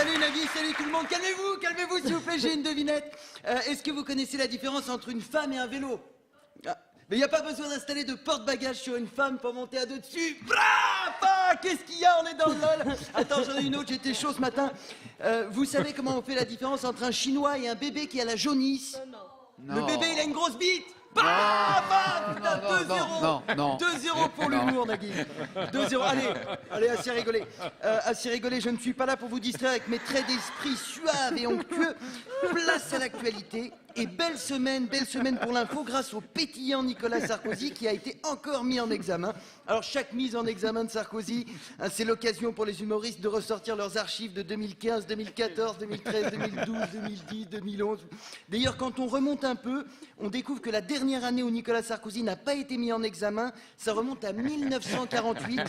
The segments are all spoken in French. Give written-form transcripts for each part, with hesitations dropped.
Salut Nagui, salut tout le monde. Calmez-vous s'il vous plaît, j'ai une devinette. Est-ce que vous connaissez la différence entre une femme et un vélo? Mais il n'y a pas besoin d'installer de porte-bagages sur une femme pour monter à deux dessus. Qu'est-ce qu'il y a? On est dans le LOL. Attends, j'en ai une autre, j'étais chaud ce matin. Vous savez comment on fait la différence entre un Chinois et un bébé qui a la jaunisse? Non. Le bébé, il a une grosse bite. Putain, 2-0. 2-0 pour l'humour, Nagui. 2-0. Allez, assez rigolé. Assez rigolé, je ne suis pas là pour vous distraire avec mes traits d'esprit suaves et onctueux. Place à l'actualité. Et belle semaine pour l'info grâce au pétillant Nicolas Sarkozy qui a été encore mis en examen. Alors chaque mise en examen de Sarkozy, c'est l'occasion pour les humoristes de ressortir leurs archives de 2015, 2014, 2013, 2012, 2010, 2011. D'ailleurs, quand on remonte un peu, on découvre que la dernière année où Nicolas Sarkozy n'a pas été mis en examen, ça remonte à 1948,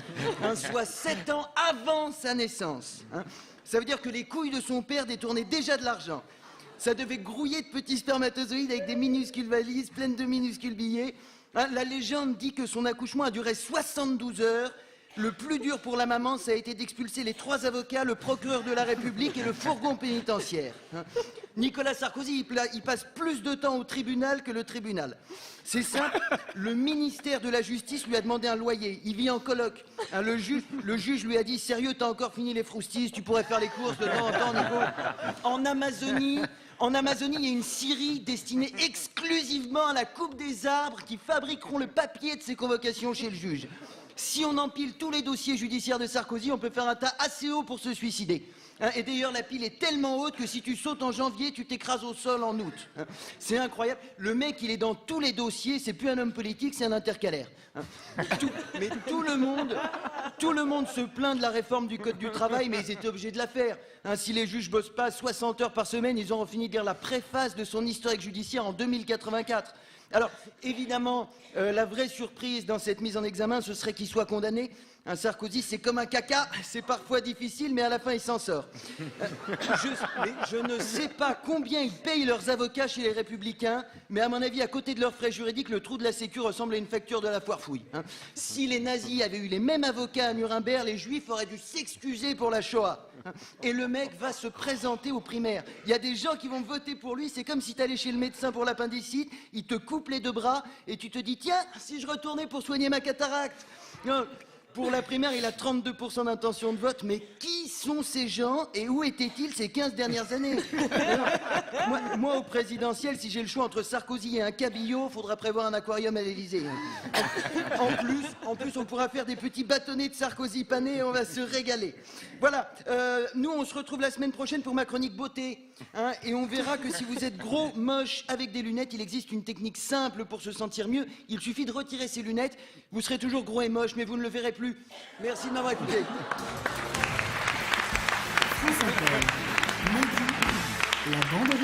soit 7 ans avant sa naissance. Ça veut dire que les couilles de son père détournaient déjà de l'argent. Ça devait grouiller de petits spermatozoïdes avec des minuscules valises pleines de minuscules billets. La légende dit que son accouchement a duré 72 heures. Le plus dur pour la maman, ça a été d'expulser les 3 avocats, le procureur de la République et le fourgon pénitentiaire. Nicolas Sarkozy, il passe plus de temps au tribunal que le tribunal. C'est simple, le ministère de la Justice lui a demandé un loyer. Il vit en coloc. Le juge lui a dit « Sérieux, t'as encore fini les froustilles, tu pourrais faire les courses de temps en temps, Nico ?» En Amazonie, il y a une scierie destinée exclusivement à la coupe des arbres qui fabriqueront le papier de ses convocations chez le juge. Si on empile tous les dossiers judiciaires de Sarkozy, on peut faire un tas assez haut pour se suicider. Et d'ailleurs, la pile est tellement haute que si tu sautes en janvier, tu t'écrases au sol en août. C'est incroyable. Le mec, il est dans tous les dossiers. C'est plus un homme politique, c'est un intercalaire. Mais tout le monde se plaint de la réforme du Code du travail, mais ils étaient obligés de la faire. Si les juges bossent pas 60 heures par semaine, ils auront fini de lire la préface de son historique judiciaire en 2084. Alors, évidemment, la vraie surprise dans cette mise en examen, ce serait qu'il soit condamné. Un Sarkozy, c'est comme un caca, c'est parfois difficile, mais à la fin, il s'en sort. Je ne sais pas combien ils payent leurs avocats chez les Républicains, mais à mon avis, à côté de leurs frais juridiques, le trou de la Sécu ressemble à une facture de la foire fouille. Si les nazis avaient eu les mêmes avocats à Nuremberg, les Juifs auraient dû s'excuser pour la Shoah. Et le mec va se présenter aux primaires. Il y a des gens qui vont voter pour lui, c'est comme si tu allais chez le médecin pour l'appendicite, il te coupe les 2 bras et tu te dis « Tiens, si je retournais pour soigner ma cataracte !» Pour la primaire, il a 32% d'intention de vote, mais qui sont ces gens et où étaient-ils ces 15 dernières années? Moi, au présidentiel, si j'ai le choix entre Sarkozy et un cabillaud, faudra prévoir un aquarium à l'Élysée. En plus, on pourra faire des petits bâtonnets de Sarkozy panés et on va se régaler. Voilà, nous, on se retrouve la semaine prochaine pour ma chronique beauté. Et on verra que si vous êtes gros, moche, avec des lunettes, il existe une technique simple pour se sentir mieux. Il suffit de retirer ses lunettes. Vous serez toujours gros et moche, mais vous ne le verrez plus. Merci de m'avoir écouté. France Inter, Nagui, la bande